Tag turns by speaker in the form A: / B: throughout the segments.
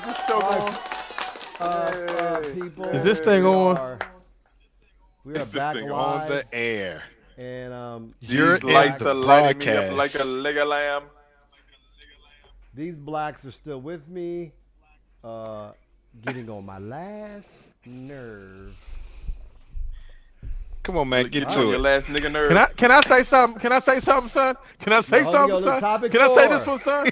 A: this still going?
B: People,
C: Is this thing on?
B: We are
A: Is this
B: back
A: thing
D: On the
B: live,
D: air.
B: and
D: You're
A: These
D: in
A: lights
D: the
A: are lighting me up like a
D: broadcast.
A: leg of lamb.
B: these blacks are still with me, getting on my last nerve.
D: Come on, man, get
A: Getting on
D: to
A: your
D: it.
A: last nigga
C: Can I
A: nerve.
C: can I say something? Can I say something, son? Can I say
B: No, here we go.
C: something,
B: Look,
C: son?
B: topic
C: Can I say this
B: 4.
C: one, son?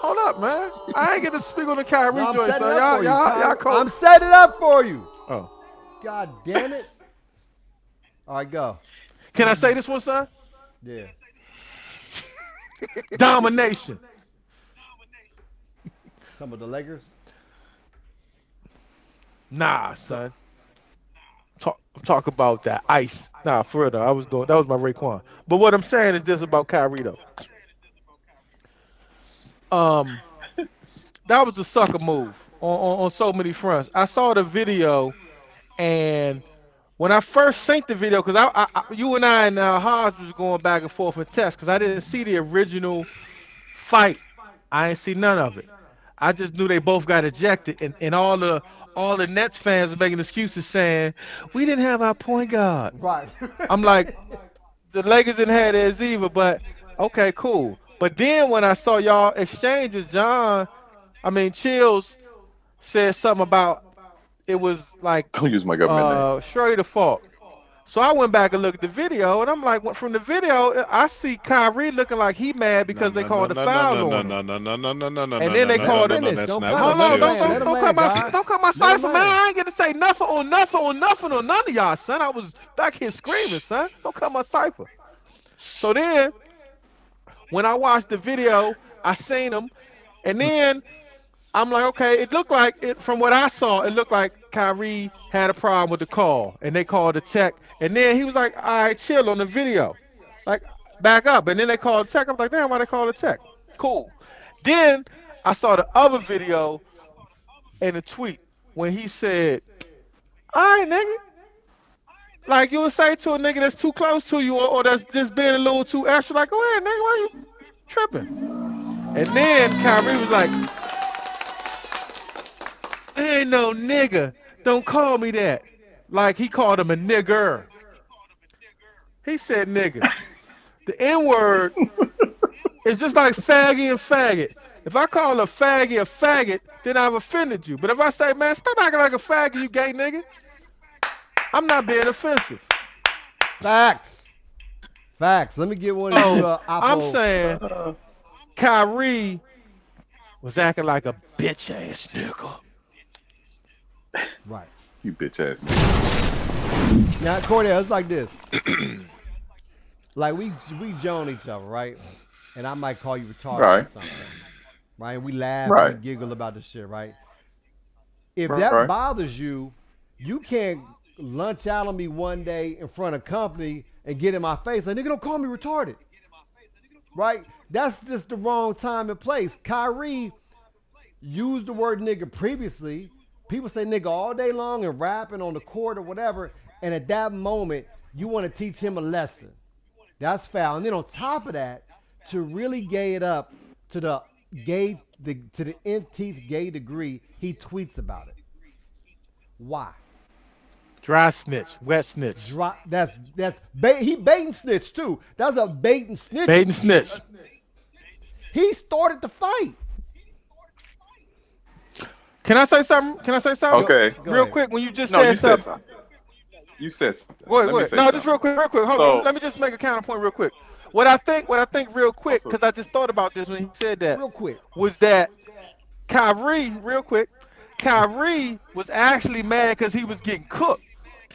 C: Hold up, man. I ain't get to speak on the Kyrie
B: No, I'm
C: joint,
B: setting it
C: son.
B: up for you.
C: Y'all cold.
B: I'm setting it up for you.
C: Oh.
B: God damn it! All right, go.
C: Can I say this one, son?
B: Yeah.
C: Domination.
B: Some of the Lakers.
C: Nah, son. Talk about that ice. Nah, for real though. That was my Raekwon. But what I'm saying is this about Kyrie though. Um, that was a sucker move on so many fronts. I saw the video, and when I first synced the video, because you and I and Hodge was going back and forth in text, because I didn't see the original fight. I ain't see none of it. I just knew they both got ejected, and all the Nets fans are making excuses saying we didn't have our point guard.
B: Right.
C: I'm like, the Lakers didn't have theirs either, but okay, cool. But then when I saw y'all exchanges, Chills said something about it was like
A: Don't use my government name.
C: Schroeder's fault. So I went back and looked at the video, and I'm like, from the video, I see Kyrie looking like he mad because they called the foul on him. And then they called it.
B: Finish. Don't cut
C: Hold
B: him.
C: on,
B: Let him land.
C: don't
B: Let him
C: cut my
B: land,
C: don't cut my
B: Let him
C: cipher, man.
B: land.
C: I ain't get to say nothing on none of y'all, son. I was back here screaming, son. Don't cut my cipher. So then, when I watched the video, I seen him, and then I'm like, okay, it looked like it from what I saw, it looked like Kyrie had a problem with the call, and they called the tech, and then he was like, all right, chill on the video, like back up, and then they called the tech. I'm like, damn, why they call the tech? Cool. Then I saw the other video and a tweet when he said, all right, nigga. Like you would say to a nigga that's too close to you or that's just being a little too extra, like, go ahead, nigga, why you tripping? And then Kyrie was like, I ain't no nigga. Don't call me that. Like he called him a nigger. He said nigga. The N-word is just like faggy and faggot. If I call a faggot, then I've offended you. But if I say, man, stop acting like a faggot, you gay nigga, I'm not being offensive.
B: Facts. Let me get one of you.
C: I'm saying Kyrie was acting like a bitch ass nigga.
B: Right.
A: You bitch ass.
B: Now, Cordell, it's like this. Like we joan each other, right? And I might call you retarded
A: Right.
B: or something. Right? We laugh
A: Right.
B: and we giggle about this shit, right? If
A: Right.
B: that bothers you, you can't lunch out on me one day in front of company and get in my face like, nigga, don't call me retarded. Right? That's just the wrong time and place. Kyrie used the word nigga previously. People say nigga all day long and rapping on the court or whatever. And at that moment, you want to teach him a lesson. That's foul. And then on top of that, to really gay it up to the nth gay degree, he tweets about it. Why?
C: Dry snitch, wet snitch.
B: He bait and snitch too. That's a bait and snitch.
C: Bait and snitch.
B: He started the fight.
C: Can I say something?
A: Okay.
B: Go
C: Real
B: ahead.
C: quick, when you just
A: No,
C: said
A: you said
C: something.
A: something. You said something.
C: Wait.
A: Let me say
C: No,
A: something.
C: just real quick. Hold
A: So-
C: on. Let me just make a counterpoint real quick. What I think real quick, because I just thought about this when he said that,
B: Real quick.
C: was that Kyrie was actually mad because he was getting cooked,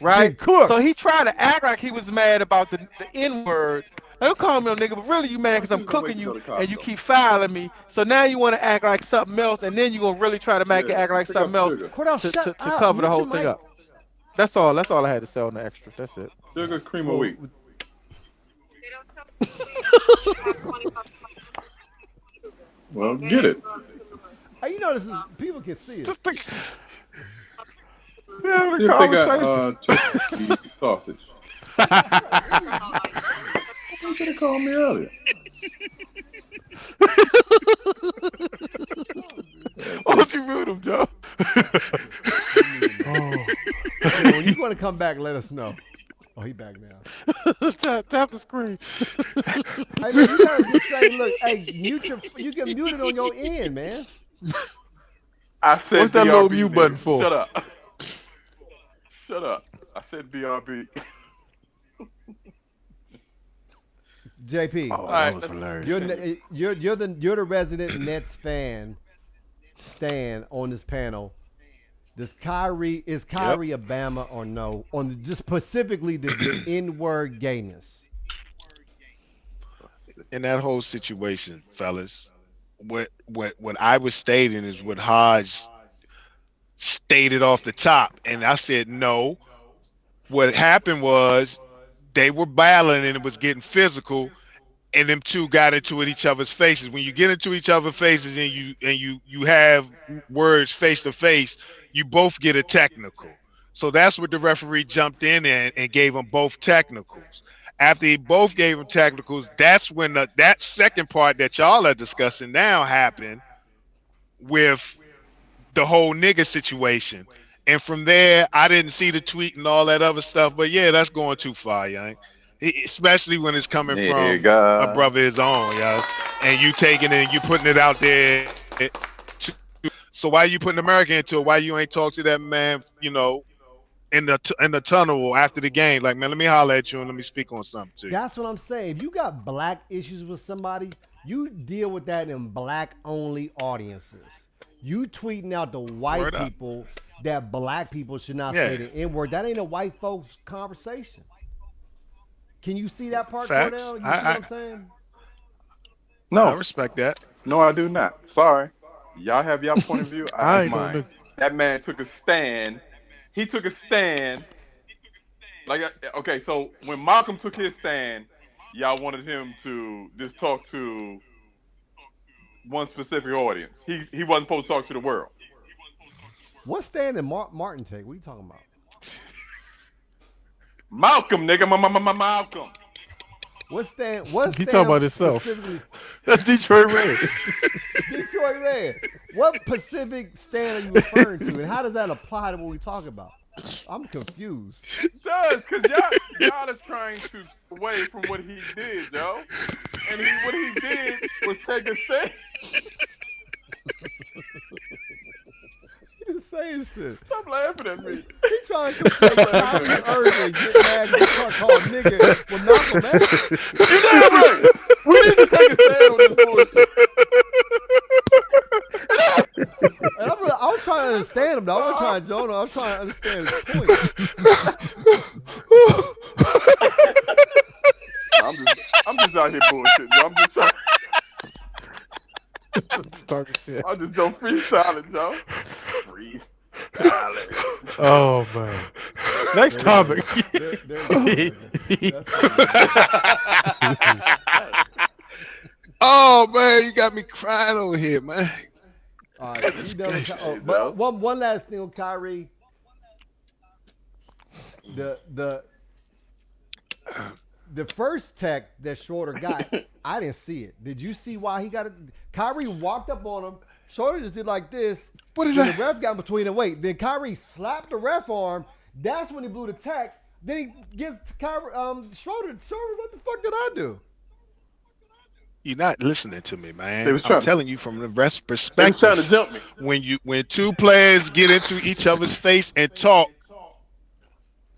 C: right?
B: Getting cooked.
C: So he tried to act like he was mad about the N-word. Don't call me no nigga, but really you mad because I'm cooking you and you keep fouling me. So now you want to act like something else, and then you're going to really try to make it act like
A: pick up
C: something else
A: sugar.
B: Cordell,
C: to
B: shut up.
C: cover the
B: Mute
C: whole
B: your
C: thing
B: mic.
C: up. That's all I had to say on the extras. That's it.
A: Sugar, cream of wheat. Well, get it.
B: Hey, you know this is people can see it.
C: Just think. We having a
A: Just they got
C: conversation.
A: turkey sausage. You should have called me earlier.
C: Oh, Don't you mute him, Joe?
B: Yeah, when you want to come back, let us know. Oh, he back now.
C: Tap the screen.
B: Hey, man, you gotta just say, look, hey, you can mute it on your end, man.
A: I said
C: What's that
A: BRB,
C: little mute button
A: nigga.
C: for?
A: Shut up. Shut up. I said BRB.
B: JP,
C: Oh,
A: right,
C: that was
A: let's-
C: hilarious.
B: you're the resident Nets fan, Stan, on this panel. Is Kyrie a Bama or no? On just specifically the N-word gayness.
D: In that whole situation, fellas, what I was stating is what Hodge stated off the top, and I said no. What happened was they were battling and it was getting physical, and them two got into each other's faces. When you get into each other's faces and you have words face to face, you both get a technical. So that's what the referee jumped in and gave them both technicals. After he both gave them technicals, that's when that second part that y'all are discussing now happened with the whole nigga situation. And from there, I didn't see the tweet and all that other stuff. But yeah, that's going too far, young. Especially when it's coming from a brother his own, yeah. And you taking it and you putting it out there. So why you putting America into it? Why you ain't talk to that man, in the tunnel after the game? Like, man, let me holler at you and let me speak on something to you.
B: That's what I'm saying. If you got black issues with somebody, you deal with that in black-only audiences. You tweeting out to white people that black people should not say the N-word. That ain't a white folks conversation. Can you see that part,
D: Facts.
B: Cordell? You see what I'm saying?
A: No,
D: I respect that.
A: no, I do not. Sorry. Y'all have y'all point of view. I have
C: ain't gonna
A: mine. That man took a stand. He took a stand. Like, okay, so when Malcolm took his stand, y'all wanted him to just talk to one specific audience. He wasn't supposed to talk to the world.
B: What stand did Martin take? What are you talking about?
A: Malcolm, nigga, Malcolm.
B: What stand?
C: He talking about himself. That's Detroit Red.
B: Detroit Red. What specific stand are you referring to, and how does that apply to what we talk about? I'm confused.
A: It does, because y'all are trying to away from what he did, Joe. And what he did was take a stand.
B: He the same shit.
A: Stop laughing at me.
B: He trying to conflate Kyrie Irving, get mad because he called nigga with Malcolm X.
A: You're damn right. We need to take a stand on this bullshit.
B: And I was trying to understand him, though. I wasn't trying to Jonah. I was trying to understand his point.
A: I'm just out here bullshitting. Joe. I'm just trying.
C: Talking shit.
A: I'm just Joe freestyling, Joe. Freestyling.
C: Oh man. Next topic.
D: Oh man, you got me crying over here, man.
B: All right, but one last thing on Kyrie. The first tech that Schroeder got, I didn't see it. Did you see why he got it? Kyrie walked up on him. Schroeder just did like this.
D: What did
B: the ref got between and wait. Then Kyrie slapped the ref arm. That's when he blew the tech. Then he gets Kyrie Schroeder. Schroeder's like, the fuck did I do?
D: You're not listening to me, man.
A: They was
D: I'm telling you from the rest
A: They was
D: perspective.
A: trying to jump me.
D: When two players get into each other's face and talk,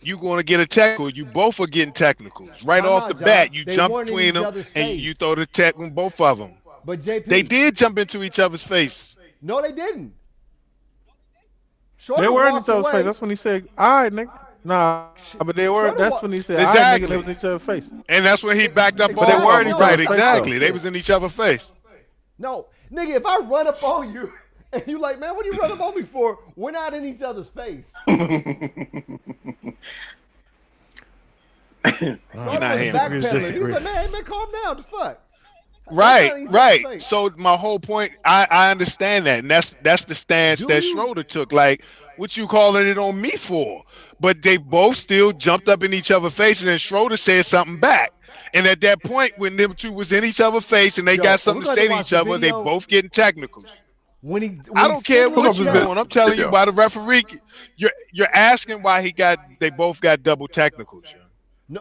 D: you're going to get a tackle. You both are getting technicals. Right
B: Time
D: off
B: out,
D: the
B: John.
D: bat, you
B: They
D: jump
B: weren't in
D: between
B: each
D: them
B: other's
D: and
B: face.
D: you throw the tech on both of them.
B: But JP,
D: They did jump into each other's face.
B: No, they didn't. Schroeder
C: They were in
B: walked
C: each other's
B: away.
C: face. That's when he said, "All right, nigga." Nah, but they were. That's when he said, "All right,
D: Exactly.
C: nigga." They was in each other's face.
D: And that's when he backed up
B: But
D: on
B: they were in each
D: right.
B: other's face,
D: Exactly.
B: though.
D: They was in each other's face.
B: No, nigga, if I run up on you and you like, man, what are you running up on me for? We're not in each other's face.
D: You're not hearing me.
B: Backpedaling. He was like, man, hey, man, calm down. The fuck?
D: Right. So my whole point, I understand that, and that's the stance that Schroeder took. Like, what you calling it on me for? But they both still jumped up in each other's faces, and Schroeder said something back. And at that point, when them two was in each other's face and they got something to say to each other, they both getting technicals.
B: When
D: I
B: he's
D: don't care
B: sitting on
D: what
B: the
D: you're
B: check,
D: doing. I'm telling you
A: Video.
D: why the referee. You're asking why they both got double technicals. Yo.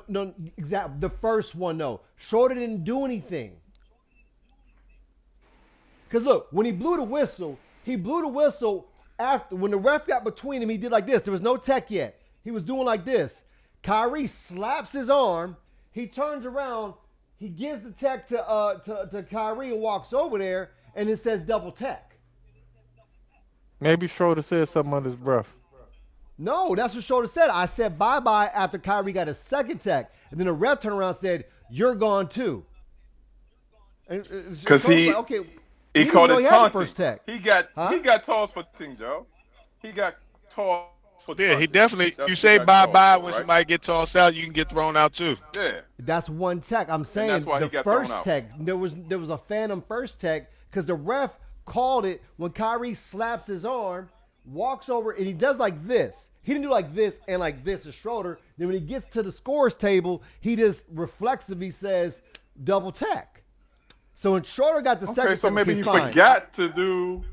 B: no, exactly. The first one, though, Schroeder didn't do anything. Because look, when he blew the whistle after when the ref got between him. He did like this. There was no tech yet. He was doing like this. Kyrie slaps his arm. He turns around. He gives the tech to Kyrie and walks over there, and it says double tech.
C: Maybe Schroeder said something under his breath.
B: No, that's what Schroeder said. I said bye-bye after Kyrie got a second tech. And then the ref turned around and said, you're gone too.
A: Because he,
B: like, okay,
A: he
B: didn't
A: called
B: know
A: it
B: he had the
A: taunting.
B: first tech.
A: He got tossed for ting, Joe. He got tossed for
D: Yeah,
A: taunting.
D: he definitely.
A: That's
D: You
A: what
D: say
A: he got
D: bye
A: tossed
D: bye
A: for,
D: when
A: right?
D: somebody get tossed out, you can get thrown out too.
A: Yeah.
B: That's one tech. I'm saying
A: that's why he
B: the
A: got thrown
B: first
A: out.
B: tech, there was a phantom first tech because the ref called it when Kyrie slaps his arm, walks over, and he does like this. He didn't do like this and like this to Schroeder. Then when he gets to the scores table, he just reflexively says double tech. So when Schroeder got the second
A: Okay, so
B: tech,
A: maybe
B: okay,
A: he
B: fine.
A: forgot to do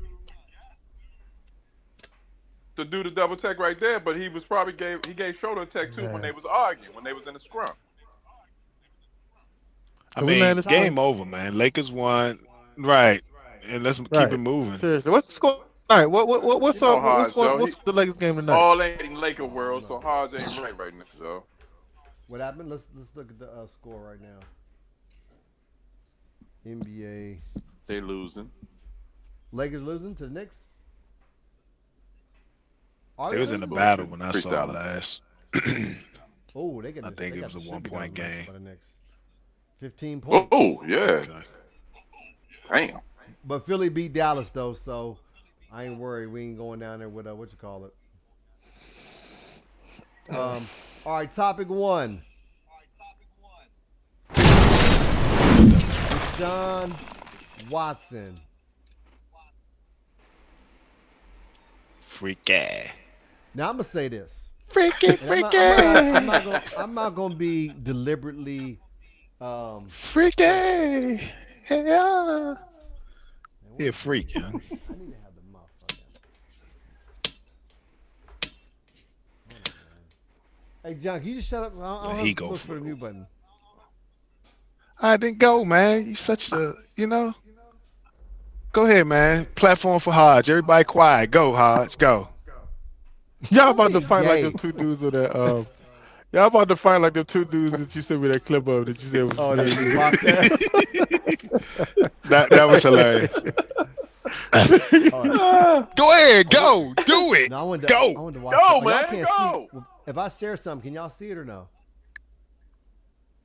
A: the double tech right there, but he was probably gave Schroeder a tech too when they was arguing, when they was in the scrum.
D: I
C: Can we
D: mean,
C: land this
D: game
C: plane?
D: over, man. Lakers won, right? And let's keep it moving.
C: Seriously, what's the score? All right, what's
A: You know
C: up?
A: Hodge, Joe,
C: What's the Lakers game tonight?
A: all ain't in Laker world, so Hodge ain't right now, so.
B: What happened? Let's look at the score right now. NBA.
A: They losing.
B: Lakers losing to the Knicks? Are
D: They
B: they
D: was in a
B: losing?
D: battle when I saw it
A: Freestyling.
D: last.
B: Oh, they got.
D: I think it was a
B: should be
D: 1-point
B: down
D: game.
B: by the Knicks. 15 points.
A: Oh, yeah.
D: Okay.
A: Damn.
B: But Philly beat Dallas though, so I ain't worried. We ain't going down there with what you call it. All right, topic one. Deshaun Watson.
D: Freaky.
B: Now I'm gonna say this.
D: Freaky,
B: And
D: freaky.
B: I'm not gonna be deliberately.
D: Freaky. Yeah. He a freak, yo.
B: I need to have the motherfucker. Hey, John, can you just shut up? I don't
D: He
B: have to
D: go
B: look
D: for
B: for the
D: it.
B: mute button.
D: I didn't go, man. You such a, Go ahead, man. Platform for Hodge. Everybody quiet. Go, Hodge. Go.
C: Y'all about to
B: Hey,
C: fight like
B: gay.
C: them two dudes with that. Y'all about to fight like them two dudes that you sent me that clip of that you said was.
B: Oh, the podcast.
D: That was hilarious. Go ahead. Go. Do it.
B: No, I wanted to,
D: Go.
B: I wanted to watch
A: Go,
B: it. Oh,
A: man,
B: y'all can't
A: go.
B: see. If I share something, can y'all see it or no?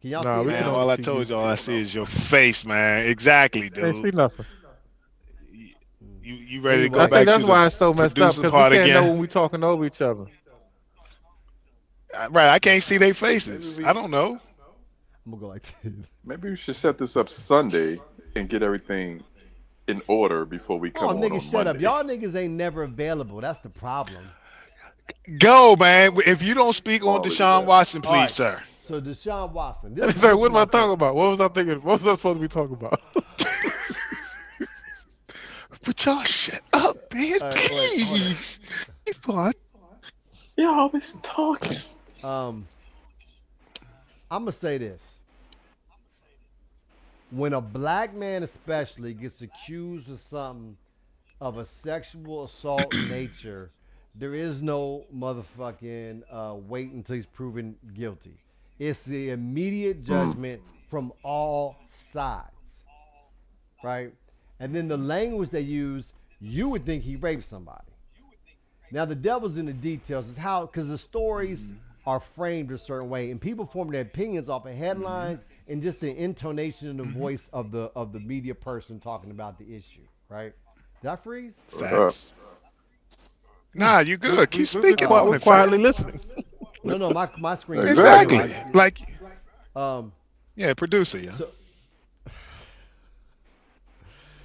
B: Can y'all
C: Nah,
B: see
C: we
B: it?
D: Man,
C: can
B: Now?
D: all I
C: see
D: told
C: you.
D: you, all I see is your face, man. Exactly,
C: Can't see
D: dude.
C: nothing.
D: You ready to go
C: I
D: back
C: think that's
D: to
C: why
D: the
C: it's so messed up
D: producer
C: because
D: part
C: we can't
D: again?
C: know when we talking over each other.
D: Right, I can't see their faces. I don't know.
B: I'm gonna go like this.
A: Maybe we should set this up Sunday and get everything in order before we come
B: Oh,
A: on
B: niggas, shut
A: Monday.
B: up. Y'all niggas ain't never available. That's the problem.
D: Go, man. If you don't speak on
A: Quality,
D: Deshaun
A: man.
D: Watson,
B: All
D: please,
B: right.
D: sir.
B: So Deshaun Watson.
C: Sorry, what am I
B: thing.
C: talking about? What was I thinking? What was I supposed to be talking about?
D: But y'all shut up, man.
B: All right, wait, hold on.
D: Please. Come on.
A: Y'all always talking.
B: I'm gonna say this. When a black man especially gets accused of something of a sexual assault nature, there is no motherfucking wait until he's proven guilty. It's the immediate judgment from all sides, right? And then the language they use, you would think he raped somebody. Now the devil's in the details. Is how, because the stories are framed a certain way, and people form their opinions off of headlines and just the intonation and the voice of the media person talking about the issue, right? Did I freeze?
D: Facts. Nah, you good. Keep speaking
C: We're
D: on it.
C: quietly listening.
B: No, my screen.
A: Exactly.
D: Like,
B: Um,
D: yeah, producer, yeah.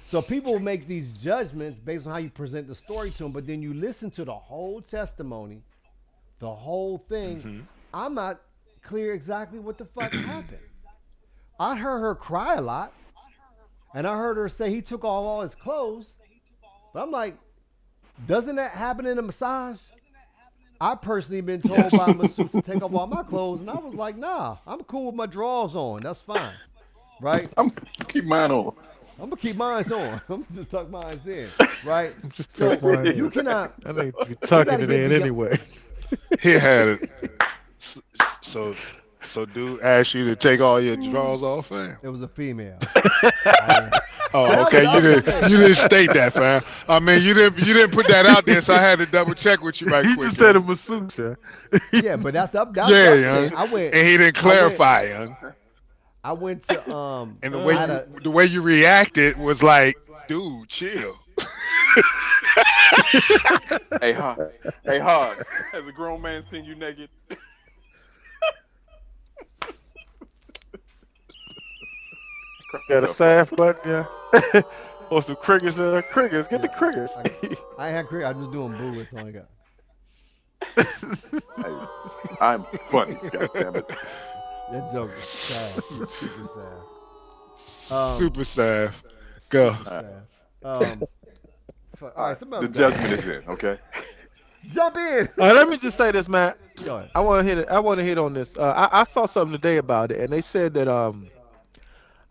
B: So people make these judgments based on how you present the story to them, but then you listen to the whole testimony, the whole thing. I'm not clear exactly what the fuck happened. I heard her cry a lot, and I heard her say he took off all his clothes, But I'm like, doesn't that happen in a massage? I personally been told by a masseuse to take off all my clothes, and I was like, nah, I'm cool with my drawers on. That's fine, right?
A: I'm keep mine on.
B: I'm gonna keep mine on. I'm gonna just tuck mine in, right?
C: Just
B: So
C: tuck mine
B: you
C: in.
B: cannot.
C: I think you
B: You
C: tucking
B: gotta
C: it
B: get
C: in
B: beyond.
C: anyway.
D: He had it. So dude asked you to take all your drawers off, fam.
B: It was a female. I,
D: Oh,
B: that
D: okay.
B: was
D: You didn't
B: okay.
D: you didn't state that, fam. I mean, you didn't put that out there, so I had to double check with you right
C: He
D: quick,
C: just said a
D: young.
C: masseuse, yeah.
B: Yeah, but that's the
D: Yeah,
B: other thing.
D: young. And he didn't
B: I went,
D: clarify, young.
B: I went to
D: And
B: I had a
D: the way you reacted was like, dude, chill.
A: Hey, Hog. Hey, Hog. Has a grown man seen you naked? Crack
C: Got a
A: yourself
C: saff button, yeah. Or some crickets, crickets. Get the
B: yeah.
C: crickets.
B: I ain't had cricket. I'm just doing bullets. All I got.
A: up. Hey, I'm funny. God damn it.
B: That joke is sad. He's super sad.
D: Super sad. Go.
B: Super sad. Um, all right, somebody
A: The
B: else got
A: judgment is in. Okay.
B: jump in.
C: All right, let me just say this, Matt.
B: Go ahead.
C: I want to hit it. I want to hit on this. I saw something today about it, and they said that I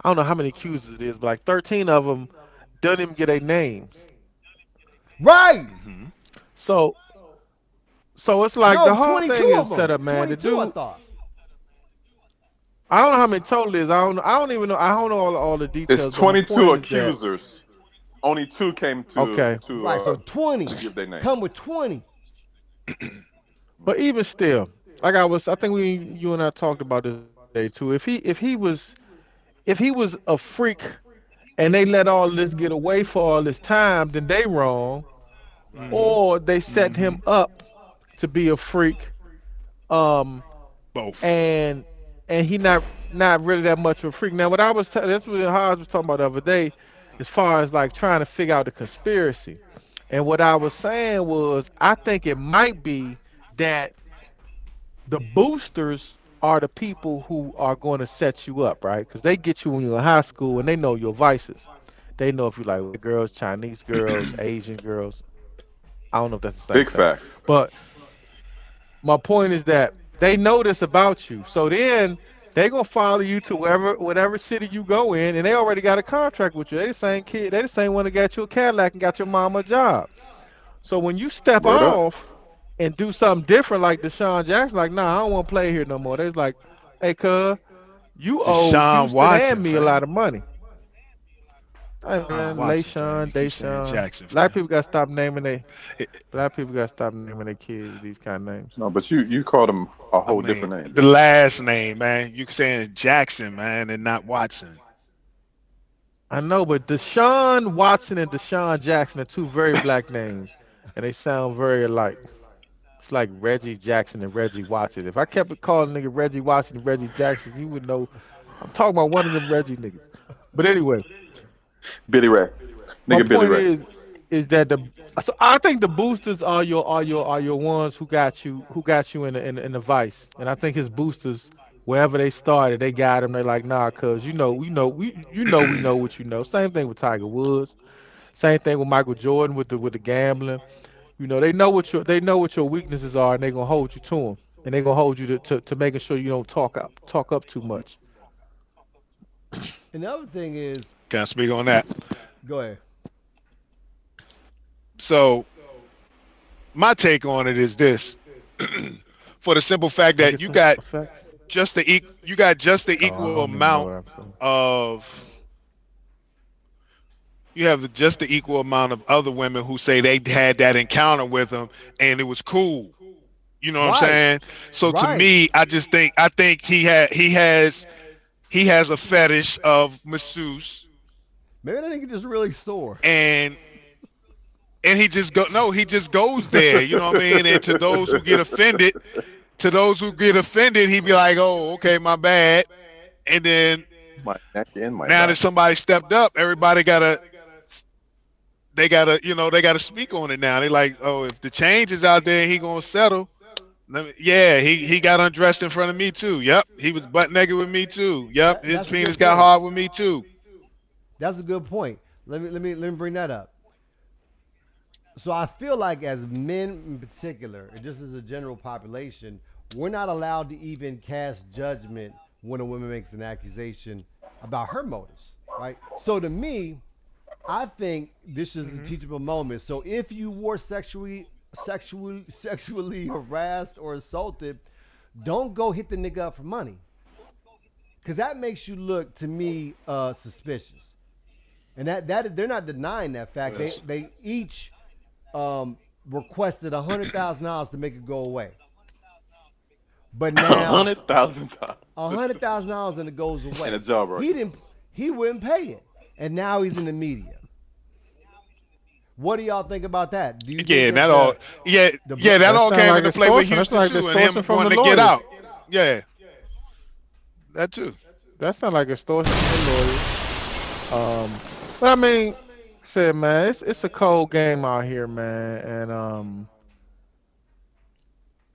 C: don't know how many accusers it is, but like 13 of them don't even get their names.
B: Right.
A: Mm-hmm.
C: So it's like the
B: No,
C: whole
B: 22
C: thing
B: of
C: is set
B: them.
C: up, man. The
B: 22, I
C: dude,
B: thought.
C: I don't know how many total it is. I don't even know. I don't know all the
A: It's
C: details. But my
A: 22
C: point is that
A: accusers. Only two came
C: okay,
B: Right. So 20.
A: to give their name.
B: Come with 20.
C: but even still, I think you and I talked about this day too. If he was a freak and they let all this get away for all this time, then they wrong,
D: Mm-hmm.
C: or they set
D: Mm-hmm.
C: him up to be a freak, um,
D: Both.
C: and he not really that much of a freak. Now, what I was that's what Hodge was talking about the other day, as far as like trying to figure out the conspiracy, and what I was saying was I think it might be that the boosters are the people who are going to set you up, right? Because they get you when you're in high school and they know your vices. They know if you like white girls, Chinese girls, Asian girls. I don't know if that's the same
A: Big
C: thing.
A: facts.
C: But my point is that they know this about you. So then they gonna follow you to whatever city you go in, and they already got a contract with you. They the same kid, they the same one that got you a Cadillac and got your mama a job. So when you step
A: Word up.
C: off and do something different like Deshaun Jackson, like, nah, I don't want to play here no more. They's like, hey, cuz, you owe
D: Deshaun
C: Houston
D: Watson,
C: and me a
D: fam.
C: lot of money. Hey
D: Deshaun
C: man,
D: Watson, fam.
C: Layshawn,
D: You keep saying
C: Deshaun.
D: Jackson,
C: Black
D: fam.
C: people gotta stop naming they
D: It-
C: black people gotta stop naming their kids these kind of names.
A: No, but you called him a
D: I
A: whole
D: mean,
A: different name.
D: the last name, man. You saying Jackson, man, and not Watson.
C: I know, but Deshaun Watson and Deshaun Jackson are two very black names, and they sound very alike. It's like Reggie Jackson and Reggie Watson. If I kept calling nigga Reggie Watson and Reggie Jackson, you would know I'm talking about one of them Reggie niggas. But anyway,
A: Billy Ray.
C: my
A: Nigga Billy
C: point
A: Ray.
C: is that the so I think the boosters are your ones who got you in the vice, and I think his boosters wherever they started they got him. They like nah, cause we know what you know. Same thing with Tiger Woods. Same thing with Michael Jordan with the gambling. You know they know what your weaknesses are, and they gonna hold you to them, and they gonna hold you to making sure you don't talk up too much.
B: And the other thing is,
D: Can I speak on that?
B: go ahead.
D: So my take on it is this: for the simple fact
C: Can I
D: that
C: get some effects?
D: you got just the
C: Oh, I
D: equal
C: don't even know
D: amount
C: what I'm saying.
D: of you have just the equal amount of other women who say they had that encounter with him and it was cool. You know what I'm
B: Right.
D: saying? So to
B: Right.
D: me, I think he has a fetish of masseuse,
B: Maybe that nigga just really sore.
D: and he just goes there. You know what I mean? And to those who get offended, he be like, oh, okay, my bad. And then
A: My neck and my
D: now
A: back.
D: that somebody stepped up, everybody they gotta speak on it now. They like, oh, if the change is out there, he gonna settle. Yeah, he got undressed in front of me too. Yep, he was butt naked with me too. Yep, his
B: That's a
D: penis
B: good
D: got
B: point.
D: hard with me too.
B: That's a good point. Let me bring that up. So I feel like as men in particular, and just as a general population, we're not allowed to even cast judgment when a woman makes an accusation about her motives, right? So to me, I think this is a
D: Hmm.
B: teachable moment. So if you were sexually harassed or assaulted, don't go hit the nigga up for money, because that makes you look to me suspicious. And that they're not denying that fact. They
D: Yes.
B: they each um, requested $100,000 to make it go away. But now
A: $100,000
B: $100,000 and it goes
A: and a
B: away. He
A: jawbreaker.
B: didn't. He wouldn't pay it, and now he's in the media. What do y'all think about that? Do you think
D: Yeah,
B: that
D: that all. Yeah,
B: the
D: yeah, that
C: That
D: all
C: sound
D: came
C: like
D: into play with
C: extortion. That's
D: Houston
C: like
D: too, and
C: extortion
D: him
C: from the
D: wanting to get
C: lawyers.
D: out. Yeah, that too.
C: That sound like extortion from the lawyers. But I mean, said man, it's a cold game out here, man, and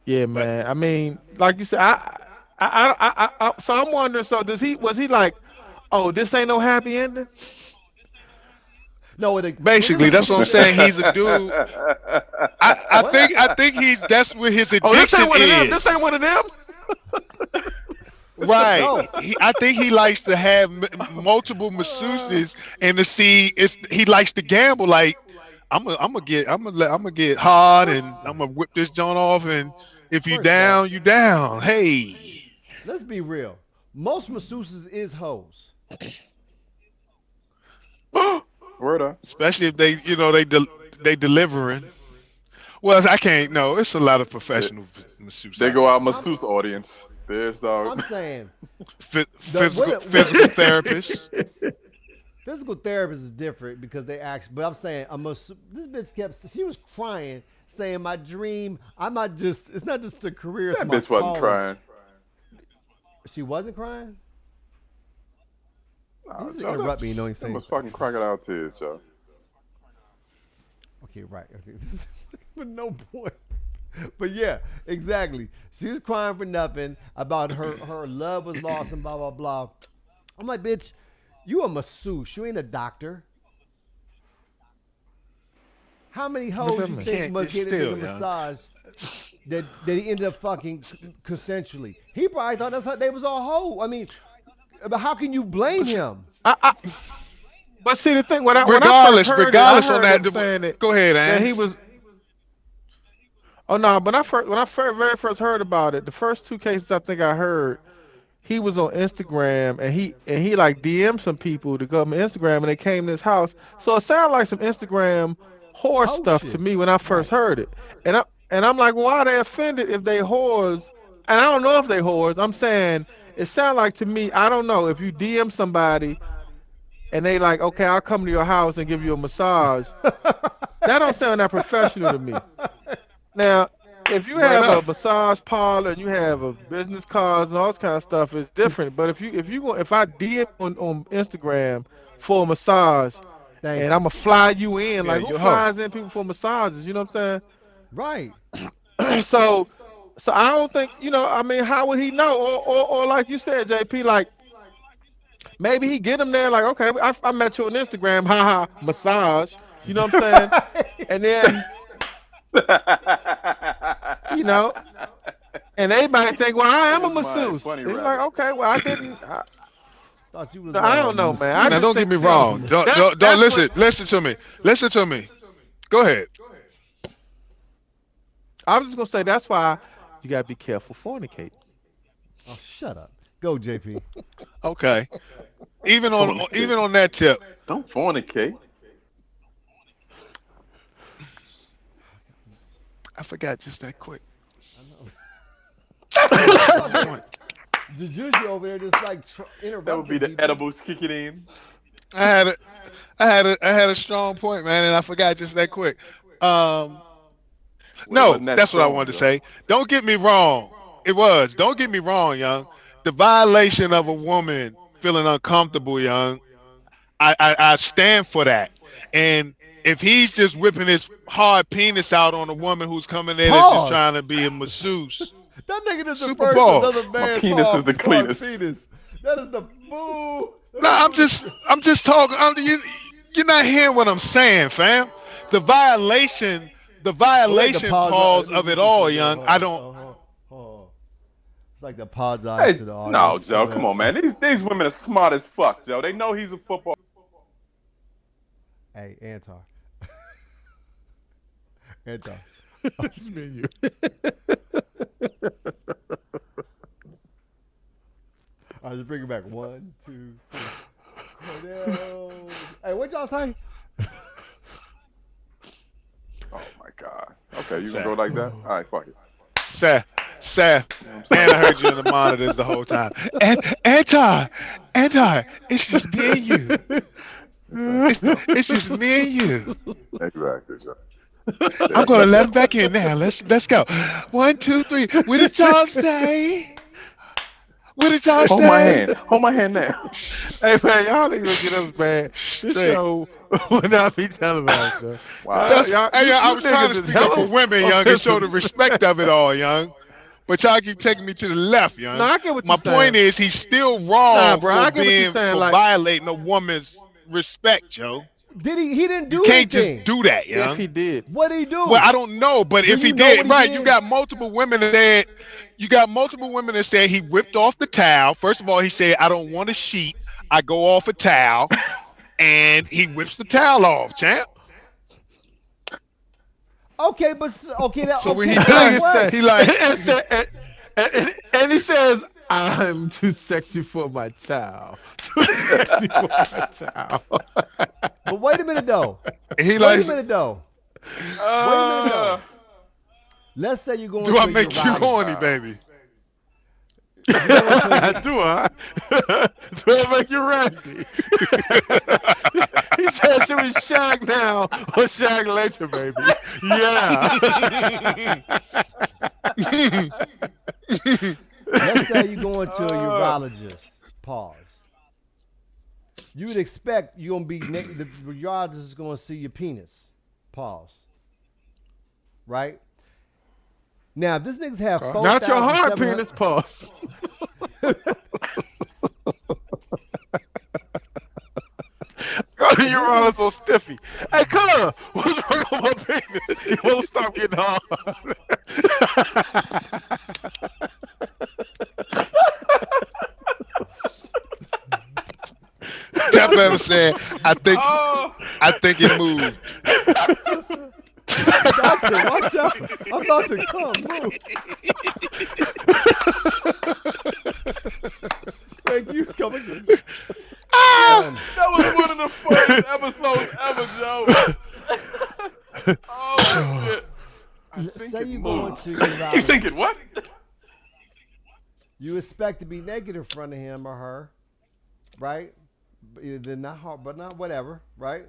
C: yeah,
D: But
C: man. I mean, like you said, so I'm wondering. So was he like, oh, this ain't no happy ending?
B: no? Well, this
D: basically,
B: is
D: that's what I'm saying. He's a dude. I
B: what?
D: think that's what his
C: Oh, this ain't
D: addiction
C: one of them. This
D: is.
C: ain't one of them.
D: Right.
B: No.
D: I think he likes to have multiple
B: Uh,
D: masseuses and to see it's he likes to gamble. Like I'm gonna get hard
B: first,
D: and I'm gonna whip this joint off and if you
B: first of all,
D: down, you down. Hey.
B: let's be real. Most masseuses is hoes.
A: Word up.
D: Especially if they they delivering. Well, I can't. No, it's a lot of
A: They,
D: professional masseuses
A: they
D: out
A: go
D: there.
A: out
B: I'm
A: masseuse audience. There's
B: I'm saying the
D: Physical physical therapists.
B: physical therapist is different because they act. But I'm saying this bitch kept. She was crying, saying my dream. I'm not just. It's not just a career. It's
A: that
B: my
A: bitch wasn't
B: calling.
A: crying.
B: She wasn't crying. You
A: Nah,
B: just
A: Joe,
B: interrupt me. You know what I'm
A: them
B: saying?
A: was fucking crocodile tears, Joe.
B: Okay, right. Okay, but no point. But yeah, exactly. She was crying for nothing about her love was lost and blah blah blah. I'm like, bitch, you a masseuse. You ain't a doctor. How many
C: What
B: hoes
C: that
B: you
C: mean?
B: think
D: Can't
B: must
D: it's
B: get a nigga
D: still, young.
B: massage that he ended up fucking consensually? He probably thought that's how they was all hoe. I mean, but how can you blame him?
C: I, but see the thing when I first
D: Regardless,
C: heard it, I
D: regardless on
C: heard
D: that.
C: him saying it
D: Go ahead,
C: that
D: Ann.
C: he was. Oh no, but when I very first heard about it, the first two cases I think I heard, he was on Instagram and he like DM'd some people to go on Instagram and they came to his house. So it sounded like some Instagram whore
B: Hoe
C: stuff to
B: shit.
C: me when I first
B: Right.
C: heard it. And I'm like, why are they offended if they whores? And I don't know if they whores. I'm saying it sounded like to me, I don't know, if you DM somebody and they like, okay, I'll come to your house and give you a massage. That don't sound that professional to me. Now, if you
D: Word
C: have a
D: up.
C: massage parlor and you have a business cards and all this kind of stuff, it's different. But if I DM on Instagram for a massage
B: Thank
C: and
B: you.
C: I'm gonna fly you in,
D: Yeah,
C: like who
D: your hoe.
C: flies in people for massages? You know what I'm
B: Right.
C: saying? So I don't think I mean, how would he know? Or like you said, JP, like maybe he get him there, like okay, I met you on Instagram, haha, massage. You know what I'm saying? And then you know. And they might think, well, I am a
A: Here's my
C: masseuse.
A: bunny
C: And you're like,
A: rabbit.
C: okay, well, I didn't.
B: Thought you was
C: So I
B: a
C: don't know, man. I
D: Now,
B: masseuse.
C: just
D: don't
C: think,
D: get me
C: see,
D: wrong. Don't
C: that's
D: don't don't
C: that's what
D: listen. Listen to me. Listen to me. Go ahead.
C: I was just gonna say. That's why you gotta be careful fornicating.
B: Oh, shut up. Go, JP.
D: Okay. Even
A: Fornicate.
D: on that tip,
A: Don't fornicate.
D: I forgot just that quick.
B: I know.
D: I had a strong point.
B: Juju over there just like
A: That would be
B: interrupting
A: the
B: people.
A: edibles kicking in.
D: I had a, I had a strong point, man, and I forgot just that quick. Um,
A: Well, it
D: no,
A: wasn't that
D: that's what I
A: strong,
D: wanted to
A: Joe.
D: say. Don't get me wrong. It was. Don't get me wrong, young. The violation of a woman feeling uncomfortable, young. I stand for that. And if he's just whipping his hard penis out on a woman who's coming in that's just
B: Pause.
D: trying to be a masseuse,
B: That nigga just
D: super
B: referred to
D: pause.
B: another
A: My
B: man's
A: penis is the
B: hard
A: cleanest.
B: penis. That is the boo.
D: No, I'm just talking. You're not hearing what I'm saying, fam. the violation
B: We're like the
D: pause of it all, young. I don't.
B: It's like the apologize
A: Hey,
B: to the
A: no,
B: audience.
A: Joe, come on, man. These women are smart as fuck, Joe. They know he's a football.
B: Hey, Antar. Antar.
C: It's me and you.
B: All right, let's bring it back. 1, 2, 3. Cordell. Hey, what y'all say?
A: Oh my God. Okay, you gonna go like that? All right, fuck it.
D: Seth, and I heard you in the monitors the whole time. Anti, it's just me and you. It's just me and you.
A: Exactly, Joe.
D: I'm gonna let him back in now. Let's go. 1, 2, 3. What did y'all say? What did y'all
A: Hold
D: say?
A: my hand. Hold my hand now.
C: Hey man, y'all niggas get us bad. This
D: Straight.
C: show will not be televised, sir.
A: Wow.
D: I was trying to speak up for women, young, and show the respect of it all, young. But y'all keep taking me to the left, young.
C: No, I get what
D: My
C: you're saying.
D: point is, he's still wrong
C: Nah, bro, I
D: for
C: get what you're
D: being
C: saying,
D: for
C: like-
D: violating a woman's respect, Joe.
B: Did he? He didn't do
D: You can't
B: anything.
D: just do that, young.
C: Yes, he did.
B: What did he do?
D: Well, I don't know, but
B: Do
D: if he
B: you know
D: did,
B: what he
D: right,
B: did?
D: you got multiple women that said, he whipped off the towel. First of all, he said, I don't want a sheet. I go off a towel, and he whips the towel off, champ.
B: Okay, but okay, that,
D: So when
B: okay,
D: he
B: so
D: done,
B: what?
D: he like,
C: and he says, I'm too sexy for my child. Too sexy for my child.
B: But wait a minute though.
D: he
B: Wait
D: like,
B: a minute though. Wait a minute though. Let's say you're going
D: do
B: to
D: I
B: a
D: make you
B: urologist.
D: horny, baby?
C: Do I? Do I make you randy? He said, should we shag now or shag later, baby? Yeah.
B: Let's say you're going to a urologist. Pause. You would expect you're gonna be the urologist is gonna see your penis. Pause. Right? Now, if this nigga's have 4,700.
C: Not your hard penis, pause. Go to urologist so stiffy. Hey, cuz, what's wrong with my penis? You won't stop getting hard.
D: Jeff ever said, I think it moved.
B: Doctor, watch out. I'm about to come. Move. Thank you. Come again.
A: That was one of the funniest episodes ever, Joe. Oh shit.
B: Say you going to
A: You
B: urologist.
A: thinking what?
B: You expect to be naked in front of him or her, right? They're not hard, but not whatever, right?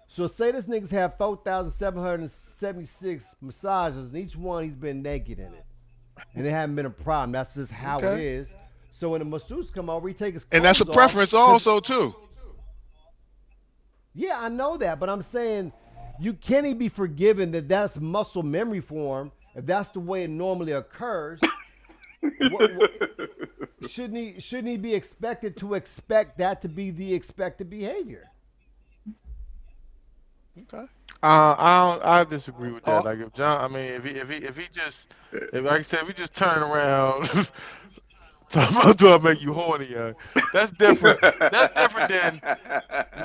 B: So say this nigga's have 4,776 massages, and each one he's been naked in it, and it haven't been a problem. That's just how it is. So when the masseuse come over, he take his clothes
D: And that's a
B: off,
D: preference
B: 'cause-
D: also, too.
B: Yeah, I know that, but I'm saying you can't even be forgiven that that's muscle memory for him if that's the way it normally occurs. Shouldn't he be expected to expect that to be the expected behavior?
D: Okay.
C: I disagree with that. Like if John, I mean, if he just, if like I said, if he just turn around, talking about do I make you horny, young? That's different. That's different than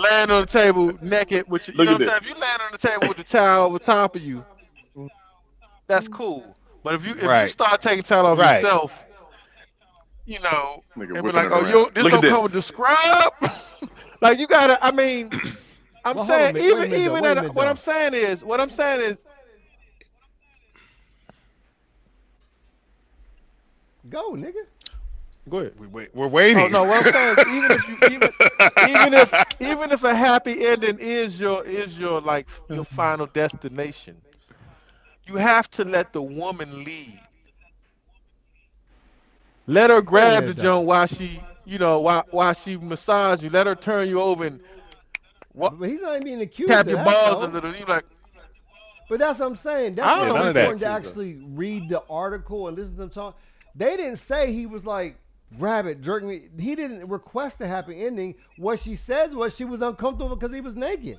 C: laying on the table naked with you. You know what I'm saying? If you laying on the table with the towel over top of you, that's cool. But if you start taking towel off yourself, you know,
A: Nigga
C: and be
A: whipping
C: like,
A: it
C: oh,
A: around.
C: this
A: Look
C: don't
A: at
C: come with the scrub. Like you gotta. I mean, I'm
B: Well, hold
C: saying
B: on a minute, wait a minute,
C: even
B: though, wait a
C: at
B: minute,
C: what
B: though.
C: I'm saying is
B: Go, nigga.
C: go ahead.
D: We're waiting.
C: Oh no, what I'm saying is even if a happy ending is your like your final destination, you have to let the woman lead. Let her grab the
B: minute, though.
C: joint while she, you know, while she massage you. Let her turn you over and
B: But he's not even being accused
C: tap
B: of
C: your
B: that,
C: balls
B: though.
C: a little. You like,
B: But that's what I'm saying. That's
C: I don't
B: why
C: know
B: it's
D: none of that,
B: important to
D: too, though.
B: actually read the article and listen to them talk. They didn't say he was like, grab it, jerk me. He didn't request a happy ending. What she said was she was uncomfortable because he was naked.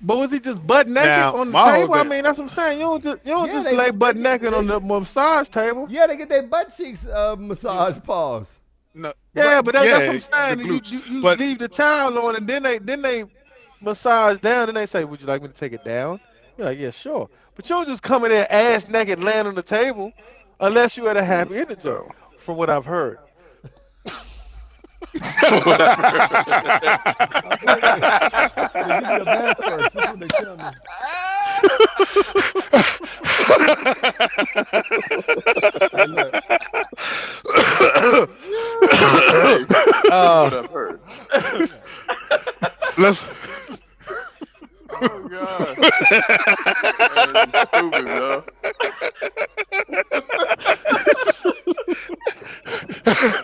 C: But was he just butt naked
D: Now,
C: on the
D: my whole
C: table? I
D: thing,
C: mean, that's what I'm saying. You don't
B: Yeah,
C: just lay butt naked on
B: they,
C: the massage table.
B: yeah, they get their butt cheeks massage pause.
D: no,
C: Yeah, but that's what
D: yeah,
C: I'm
D: the
C: saying.
D: glutes.
C: You
D: But
C: leave the towel on, and then they massage down, and they say, "Would you like me to take it down?" You're like, "Yeah, sure." But you don't just come in there ass naked, laying on the table, unless you at a happy ending joint,
A: Oh.
C: from what I've heard.
A: Whatever.
B: I've heard they give you a bath first. That's what they tell me. Hey, look,
A: Hey, what
D: uh,
A: I've heard.
D: let's.
A: Oh God. Man, you stupid, yo.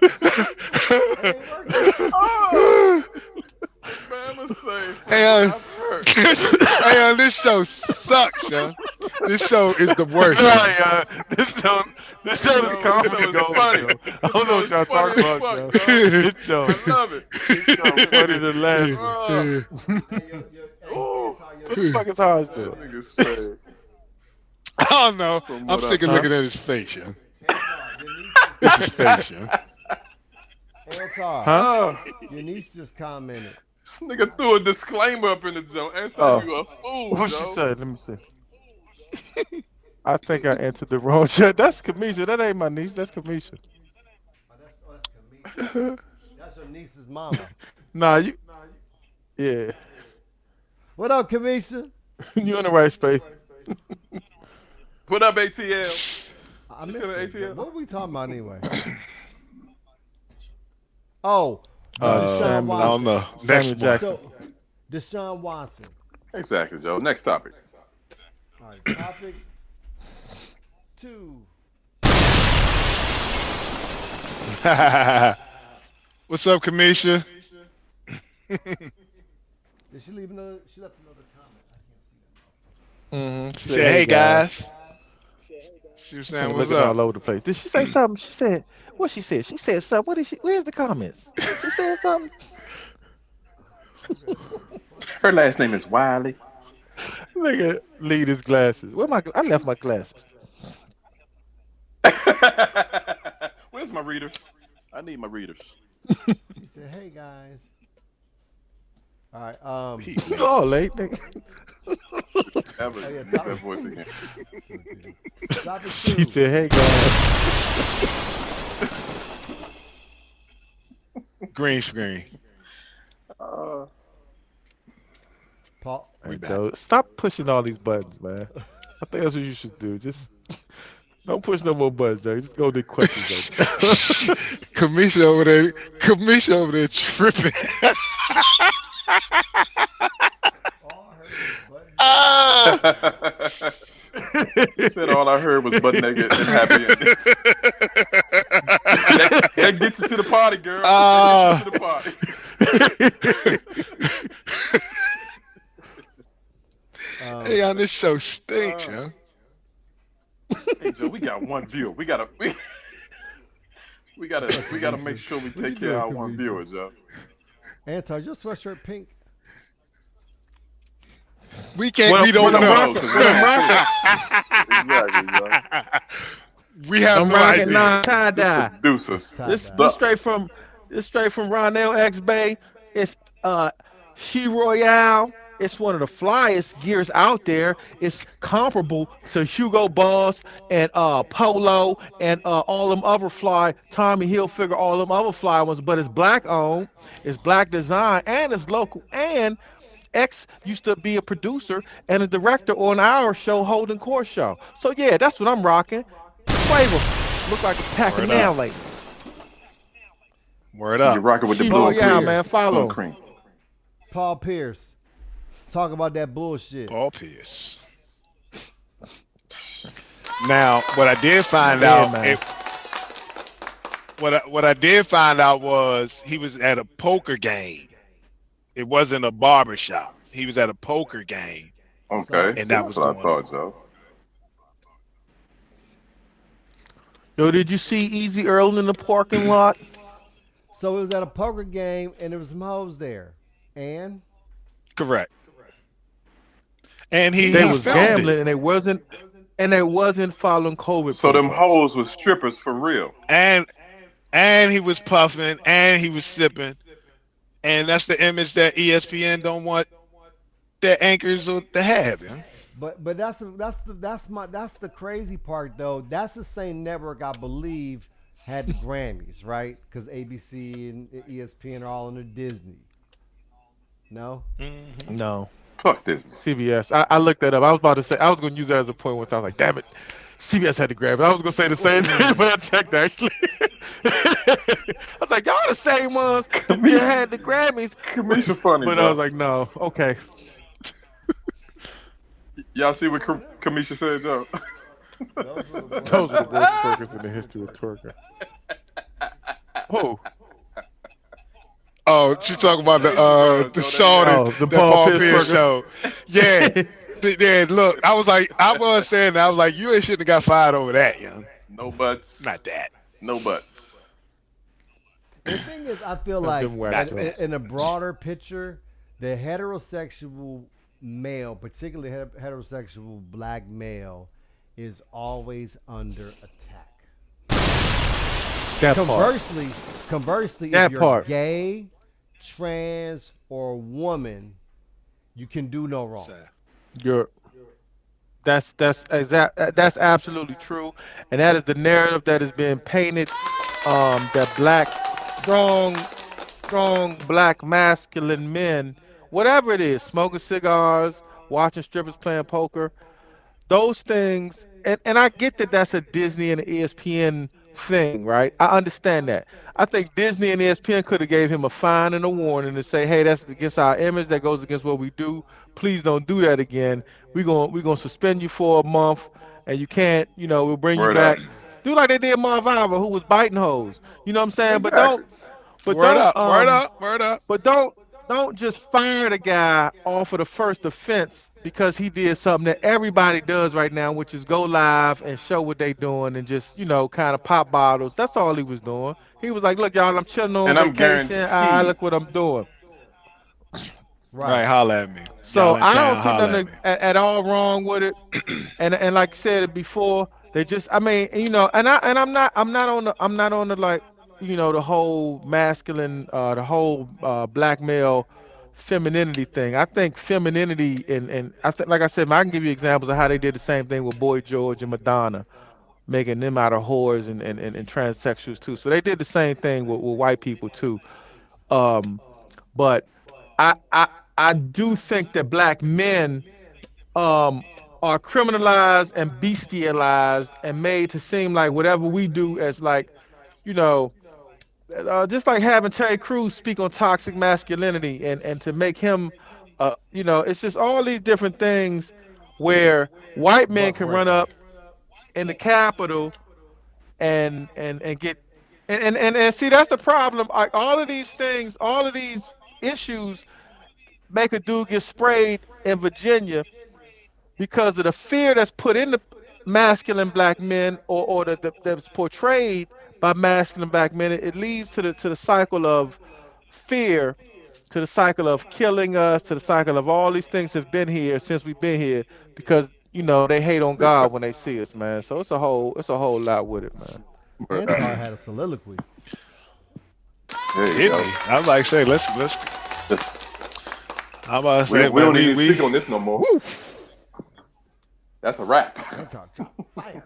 B: it ain't working.
A: Oh, man, let's say from
D: Hey,
A: what I've heard.
D: hey, this show sucks, yo. This show is the worst. Yo.
C: Nah, this show is
A: Yo,
C: comedy
A: this show is
C: gold,
A: funny.
C: yo. I
A: This
C: don't know
A: show
C: what
A: is
C: y'all
A: funny
C: talking
A: as
C: about,
A: fuck,
C: yo.
A: yo.
C: This show,
A: I love it.
C: this show funny to laugh.
A: Oh, oh,
C: What the fuck is Hodge
A: that
C: doing?
A: nigga say.
D: I don't know.
A: From
D: I'm
A: what
D: sick of
C: Huh?
D: looking at his face, yo.
B: Your
D: It's his face, yo.
B: Antar,
C: Huh?
B: your niece just commented.
A: This nigga threw a disclaimer up in the joint. Anti,
C: Oh.
A: you a fool,
C: What she
A: yo.
C: said? Let me see. I think I entered the wrong chat. That's Kamisha. That ain't my niece. That's Kamisha.
B: That's Kamisha. That's your niece's mama.
C: Nah, you. Yeah,
B: What up, Kamisha?
C: you in the right space.
A: What up, ATL?
B: I
A: You
B: missed
A: said
B: it.
A: ATL?
B: What were we talking about anyway? Oh,
C: Samuel-
B: Deshaun
D: I
B: Watson.
D: don't know. Next
C: Samuel
D: one.
C: Jackson.
B: So, Deshaun Watson.
A: Exactly, Joe. Next topic.
B: All right, topic 2.
D: What's up, Kamisha?
B: Did she leave another? She left another comment. I can't see that.
C: Mm-hmm.
D: She said, "Hey guys." She was saying, "What's
C: Looking all
D: up?"
C: over the place. Did she say something? She said, what she said? She said something. What did she? Where's the comments? She said something.
A: Her last name is Wiley.
C: Nigga, leave his glasses. Where my? I left my glasses.
A: Where's my readers? I need my readers.
B: She said, "Hey guys." All right.
C: You all late, nigga.
A: Ever
B: Oh, yeah,
A: use
B: top-
A: that voice again.
B: Topic 2.
C: She said, "Hey guys."
D: Green screen.
B: Paul.
D: We back.
C: Joe, stop pushing all these buttons, man. I think that's what you should do. Just don't push no more buttons, Joe. Just go to the questions.
D: Kamisha over there. Kamisha over there tripping.
B: All I heard was butt.
A: He said all I heard was butt naked and happy. That gets you to the party, girl. That gets you to the party.
D: Hey, on this show stinks, yo.
A: Hey Joe, we got one viewer. We gotta make sure we take care of our one viewer, Joe.
B: Antar, your sweatshirt pink.
D: We can't.
C: What
D: we
C: I'm-
D: don't
C: what I'm
D: know.
C: rocking- what I'm
A: Exactly, Joe.
D: We have
C: I'm
D: no
C: rocking
D: idea.
C: 9 tie dye.
A: Deuces.
C: This
B: Tie-dye.
C: straight from Ronell X Bay. It's She Royale. It's one of the flyest gears out there. It's comparable to Hugo Boss and Polo and all them other fly Tommy Hilfiger, all them other fly ones. But it's black owned, it's black design, and it's local. And X used to be a producer and a director on our show, Holden Court Show. So yeah, that's what I'm rocking. Flavor. Look like a pack of
D: Word
C: nail
D: up.
C: lace.
D: Word
A: You're
D: up.
A: rocking with the
C: She
A: blue
C: Royale,
A: cream.
C: man. Follow.
A: Blue cream.
B: Paul Pierce. Talk about that bullshit.
D: Paul Pierce. Now, what I did find
C: Yeah,
D: out,
C: man.
D: what I did find out was he was at a poker game. It wasn't a barber shop. He was at a poker game.
A: Okay.
D: And
A: See,
D: that
A: that's
D: was
A: what I
D: going
A: thought, Joe.
C: Yo, did you see Easy Earl in the parking lot?
B: So it was at a poker game and there was some hoes there. And
D: Correct. and
B: He
C: They
D: he
B: got
C: was
D: filmed
B: fired.
D: it.
C: gambling and they wasn't following COVID
A: So them
C: protocols.
A: hoes was strippers for real.
D: And he was puffing and he was sipping. And that's the image that ESPN don't want their anchors to have, yeah.
B: But that's the crazy part though. That's the same network I believe had the Grammys, right? Because ABC and ESPN are all under Disney. No.
D: Hmm.
C: No.
A: Fuck Disney.
C: CBS. I looked that up. I was about to say I was going to use that as a point once. I was like, damn it, CBS had to grab it. I was going to say the same thing, but I checked actually. I was like, y'all the same ones that had the Grammys,
A: Kamisha funny,
C: but I was
A: bro.
C: like, no, okay.
A: Y'all see what Kamisha said, though?
B: Those were the
C: Those are the worst
B: boys.
C: twerkers in the history of twerking. Oh,
D: Oh, she talking about
A: Asian girls,
D: the
A: though, they
D: show
A: yeah.
C: oh, the
D: that
C: Paul
D: Paul
C: Pierce
D: Pierce
C: twerkers.
D: show. Yeah. Yeah, look, I was saying that. I was like, you ain't shouldn't have got fired over that, young.
A: No buts.
D: Not that.
A: No buts.
B: The thing is, I feel
C: Them
B: like
C: whack
D: that.
B: in a broader picture, the heterosexual male, particularly heterosexual black male, is always under attack.
C: That part.
B: Conversely,
C: That
B: if you're
C: part.
B: gay, trans, or a woman, you can do no wrong.
C: You're that's absolutely true, and that is the narrative that has been painted. That black, strong black masculine men, whatever it is, smoking cigars, watching strippers playing poker, those things, and I get that that's a Disney and an ESPN thing, right? I understand that. I think Disney and ESPN could have gave him a fine and a warning to say, hey, that's against our image, that goes against what we do. Please don't do that again. We're gonna suspend you for a month, and you can't, we'll bring you
A: Word up.
C: back. Do like they did Marv Albert, who was biting hoes. You know what I'm saying? But don't,
A: Exactly.
C: but
D: Word
C: don't,
D: up, word up, word up.
C: but don't just fire the guy off of the first offense because he did something that everybody does right now, which is go live and show what they doing and just, kind of pop bottles. That's all he was doing. He was like, look, y'all, I'm chilling on
A: And I'm
C: vacation.
A: guaranteed.
C: Look what I'm doing.
D: Right,
B: Right.
D: holla at me.
C: So
D: Y'all in
C: I don't
D: town,
C: see
D: holla at
C: nothing
D: me.
C: at all wrong with it. And like I said before, they just I mean, and I'm not on the like, the whole masculine the whole black male femininity thing. I think femininity and I think like I said, I can give you examples of how they did the same thing with Boy George and Madonna, making them out of whores and transsexuals too. So they did the same thing with white people too. Um, but I I I do think that black men um are criminalized and bestialized and made to seem like whatever we do as like, you know, just like having Terry Crews speak on toxic masculinity and to make him, it's just all these different things where white men can run
B: Muckraker.
C: up in the Capitol and get and see that's the problem. Like all of these things, all of these issues make a dude get sprayed in Virginia because of the fear that's put in the masculine black men or that's portrayed by masculine black men. It leads to the cycle of fear, to the cycle of killing us, to the cycle of all these things have been here since we've been here because they hate on
A: Big
C: God
A: fact.
C: when they see us, man. So it's a whole lot with it, man.
A: Word
B: Antar
A: up.
B: had a soliloquy.
A: There you
D: Hit
A: go.
D: me. I was like, say, let's.
A: Just,
D: I'm about to
A: we
D: say,
A: don't, we
D: man,
A: don't need to
D: we.
A: speak on this no more.
D: Woo.
A: That's a wrap.
B: Antar dropped fire.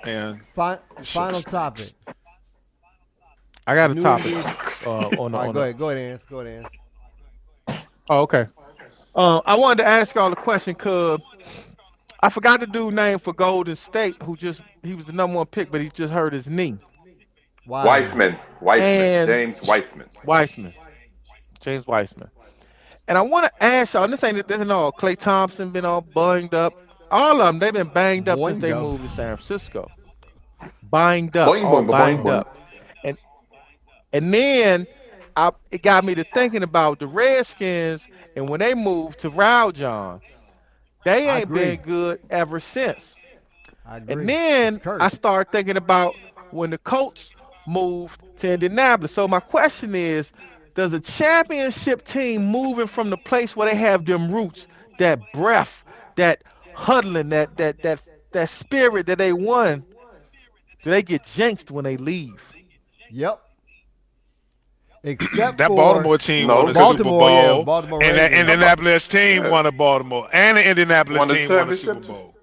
D: And
B: Final topic.
C: I got a
B: New
C: topic
B: Year's.
C: on
B: All
C: the
B: right,
C: on
B: go
C: the.
B: ahead. Go ahead, Ans. Go ahead, Ans.
C: Oh, okay. I wanted to ask y'all a question, cause I forgot the dude's name for Golden State, he was the number one pick, but he just hurt his knee.
B: Wiseman.
A: Weissman.
C: And
A: James Weissman.
C: Weissman, James Weissman. And I want to ask y'all, and this ain't all. Klay Thompson been all banged up. All of them, they've been banged up since
B: Boing
C: they
B: up.
C: moved to San Francisco. Banged up,
A: Boing,
C: all
A: boing, boing,
C: banged
A: boing.
C: up. And and then it got me to thinking about the Redskins and when they moved to Raljon, they
B: I
C: ain't
B: agree.
C: been good ever since.
B: I
C: And
B: agree. It's
C: then I
B: cursed.
C: started thinking about when the Colts moved to Indianapolis. So my question is, Does a championship team moving from the place where they have them roots, that breath, that huddling, that spirit that they won, do they get jinxed when they leave?
B: Yep. Except
D: That
B: for
D: Baltimore team won
A: No,
D: a
A: because
D: Super
B: Baltimore, yeah,
D: Bowl,
B: Baltimore
D: and that
B: Ravens.
D: Indianapolis team
A: yeah,
D: won a Baltimore, and the Indianapolis
A: won the
D: team won a Super
A: championship.
D: Bowl.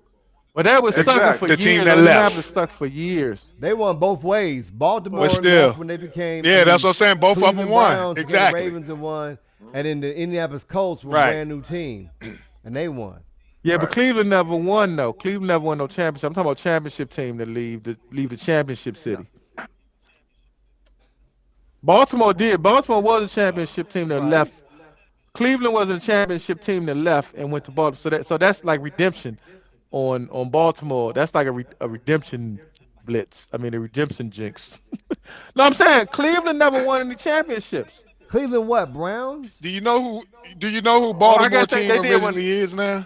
C: But that was sucking for
A: Exactly.
D: The team
C: years.
D: that
C: Indianapolis
D: left,
C: stuck for years.
B: They won both ways.
D: but
B: Baltimore left
D: still,
B: when they became,
D: yeah, that's what I'm saying. Both of them
B: Cleveland
D: won.
B: Browns became the
D: Exactly.
B: Ravens and won, and then the Indianapolis Colts were a
D: Right.
B: brand new team, and they won.
C: Yeah, but
A: Right.
C: Cleveland never won though. Cleveland never won no championship. I'm talking about championship team that leave the championship city. Baltimore did. Baltimore was a championship team that
B: Right.
C: left. Cleveland was a championship team that left and went to Baltimore. So that's like redemption on Baltimore. That's like a redemption blitz. I mean a redemption jinx. No, I'm saying Cleveland never won any championships.
B: Cleveland what? Browns?
D: Do you know who? Do you know who
C: Oh, I
D: Baltimore
C: guess
D: team
C: they did one.
D: originally is now?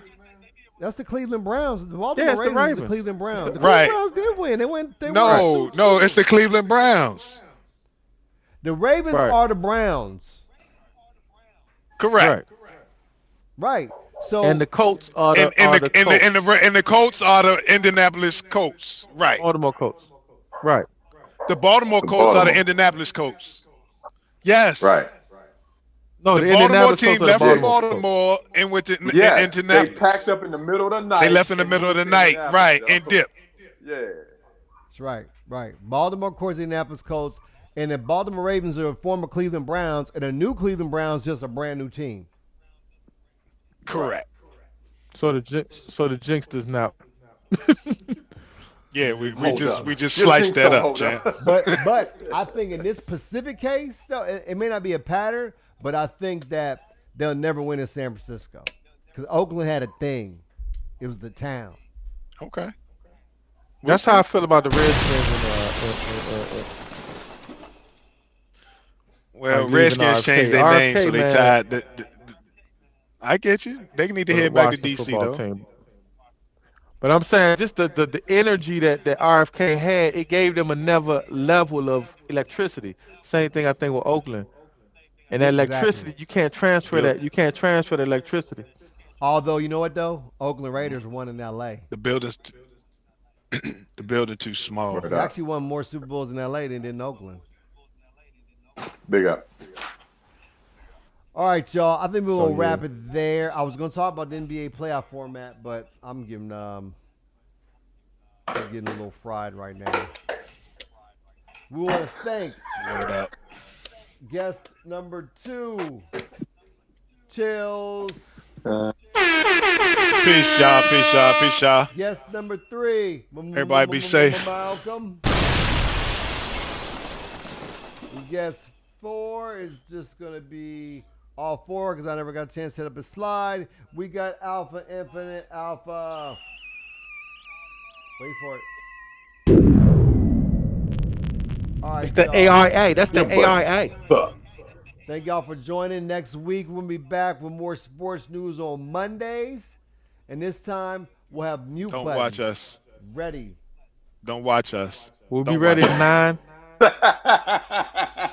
B: That's the Cleveland Browns. The
C: Yeah,
B: Baltimore
C: it's the
B: Ravens is the
C: Ravens.
B: Cleveland Browns. The Cleveland
D: Right.
B: Browns did win. They won. They won.
D: No, no, it's the Cleveland Browns.
B: The Ravens
C: Right.
B: are the Browns.
D: Correct.
C: Right.
B: Right. So
C: And the Colts are the
D: And the Colts are the Indianapolis Colts. Right.
C: Baltimore Colts. Right.
D: The Baltimore
A: The
D: Colts are the
A: Baltimore.
D: Indianapolis Colts. Yes.
A: Right.
C: No,
D: The
C: the
D: Baltimore
C: Indianapolis
D: team
C: Colts are the
D: left from
C: Baltimore Colts.
D: Baltimore and went to
A: Yes, they
D: Indianapolis.
A: packed up in the middle of the night.
D: They left in the
A: and
D: middle of the
A: moved to
D: night, right,
A: Indianapolis,
D: and dipped.
A: Yeah.
B: that's right. Right. Baltimore, of course, Indianapolis Colts, and the Baltimore Ravens are former Cleveland Browns, and the new Cleveland Browns just a brand new team.
D: Correct.
C: So the jinx does not.
D: Yeah, we
A: Hold
D: just
A: up.
D: we just
A: Your
D: sliced
A: jinx
D: that
A: don't
D: up,
A: hold
D: champ.
B: But I think in this specific case, though, it may not be a pattern, but I think that they'll never win in San Francisco because Oakland had a thing. It was the town.
D: Okay.
C: That's how I feel about the Redskins
D: Well,
C: Like leaving
D: Redskins
C: RFK.
D: changed their name, so
C: RFK,
D: they
C: man.
D: tied. I get you. They need to
C: for the
D: head back to
C: Washington
D: DC
C: football
D: though.
C: team. But I'm saying just the energy that RFK had, it gave them another level of electricity. Same thing I think with Oakland. And that electricity,
B: Exactly.
C: you can't transfer
D: Built
C: that. You can't transfer the electricity.
B: Although you know what though, Oakland Raiders won in L.A.
D: the building's the building too small.
A: Word
B: They
A: up.
B: actually won more Super Bowls in L.A. than they did in Oakland.
A: Big up.
B: All right, y'all. I think we're
C: So,
B: gonna
C: yeah.
B: wrap it there. I was gonna talk about the NBA playoff format, but I'm getting I'm getting a little fried right now. We want to thank
D: Word up.
B: guest number 2, Chills.
D: Peace, y'all. Peace, y'all. Peace, y'all.
B: Guest number 3,
D: Everybody be safe.
B: Malcolm. And guest 4 is just gonna be all 4 because I never got a chance to set up a slide. We got Alpha Infinite Alpha. Wait for it. All right,
C: It's the
B: y'all.
C: AIA. That's the
A: Your butt's
C: AIA.
A: up.
B: Thank y'all for joining. Next week, we'll be back with more sports news on Mondays. And this time, we'll have mute
D: Don't
B: buttons
D: watch us.
B: ready.
D: Don't watch us.
C: We'll be
D: Don't
C: ready
D: watch
C: at
D: us.
C: 9.